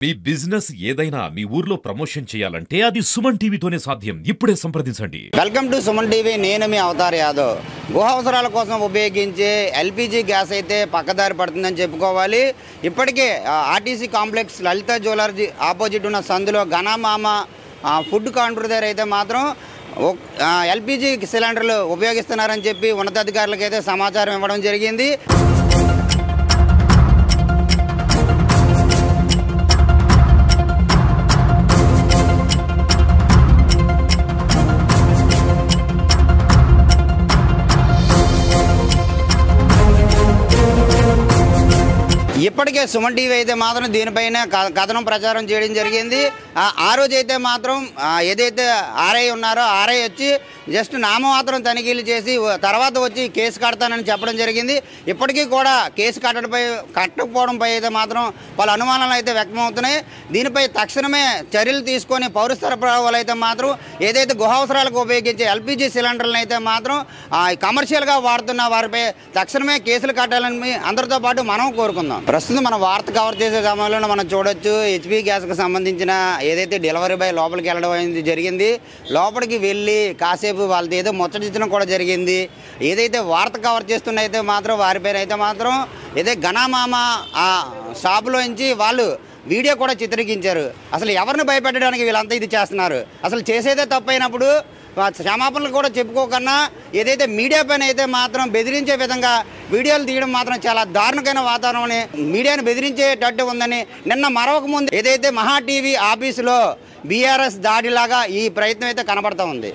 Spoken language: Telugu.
మీ బిజినెస్ ఏదైనా మీ ఊర్లో ప్రమోషన్ చేయాలంటే అది సుమన్ టీవీతోనే సాధ్యం. ఇప్పుడే సంప్రదించండి. Welcome to Suman TV. నేను మీ అవతార్ యాదవ్. గృహ అవసరాల కోసం ఉపయోగించే ఎల్పిజి గ్యాస్ అయితే పక్కదారి పడుతుందని చెప్పుకోవాలి. ఇప్పటికే ఆర్టీసీ కాంప్లెక్స్ లలిత జ్యువెలర్స్ ఆపోజిట్ ఉన్న సందులో ఘనమామ ఫుడ్ కౌంటర్ దగ్గర అయితే మాత్రం ఎల్పిజి సిలిండర్లు ఉపయోగిస్తున్నారని చెప్పి ఉన్నతాధికారులకు అయితే సమాచారం ఇవ్వడం జరిగింది. ఇప్పటికే సుమన్ టీవీ అయితే మాత్రం దీనిపైన కథనం ప్రచారం చేయడం జరిగింది. ఆ రోజు అయితే మాత్రం ఏదైతే ఆర్ఐ ఉన్నారో ఆర్ఐ వచ్చి జస్ట్ నామమాత్రం తనిఖీలు చేసి తర్వాత వచ్చి కేసు కడతానని చెప్పడం జరిగింది. ఇప్పటికీ కూడా కేసు కట్టకపోవడంపై అయితే మాత్రం వాళ్ళ అనుమానాలు అయితే వ్యక్తమవుతున్నాయి. దీనిపై తక్షణమే చర్యలు తీసుకొని పౌర సరఫరా వాళ్ళు అయితే మాత్రం ఏదైతే గృహ అవసరాలకు ఉపయోగించే ఎల్పిజి సిలిండర్లను అయితే మాత్రం కమర్షియల్గా వాడుతున్న వారిపై తక్షణమే కేసులు కట్టాలని అందరితో పాటు మనం కోరుకుందాం. ప్రస్తుతం మన వార్త కవర్ చేసే సమయంలో మనం చూడొచ్చు హెచ్పి గ్యాస్కి సంబంధించిన ఏదైతే డెలివరీ బాయ్ లోపలికి వెళ్ళడం అనేది జరిగింది. లోపలికి వెళ్ళి కాసేపు వాళ్ళది ఏదో ముచ్చటించడం కూడా జరిగింది. ఏదైతే వార్త కవర్ చేస్తున్న అయితే మాత్రం వారిపైన అయితే మాత్రం ఏదైతే ఘనమామ ఆ షాపులోంచి వాళ్ళు వీడియో కూడా చిత్రీకరించారు. అసలు ఎవరిని భయపెట్టడానికి వీళ్ళంతా ఇది చేస్తున్నారు? అసలు చేసేదే తప్పైనప్పుడు క్షమాపణలు కూడా చెప్పుకోకన్నా ఏదైతే మీడియా పైన అయితే మాత్రం బెదిరించే విధంగా వీడియోలు తీయడం మాత్రం చాలా దారుణమైన వాతావరణం మీడియాను బెదిరించేటట్టు ఉందని నిన్న మరొక ముందు ఏదైతే మహా టీవీ ఆఫీసులో బీఆర్ఎస్ దాడిలాగా ఈ ప్రయత్నం అయితే కనబడతా ఉంది.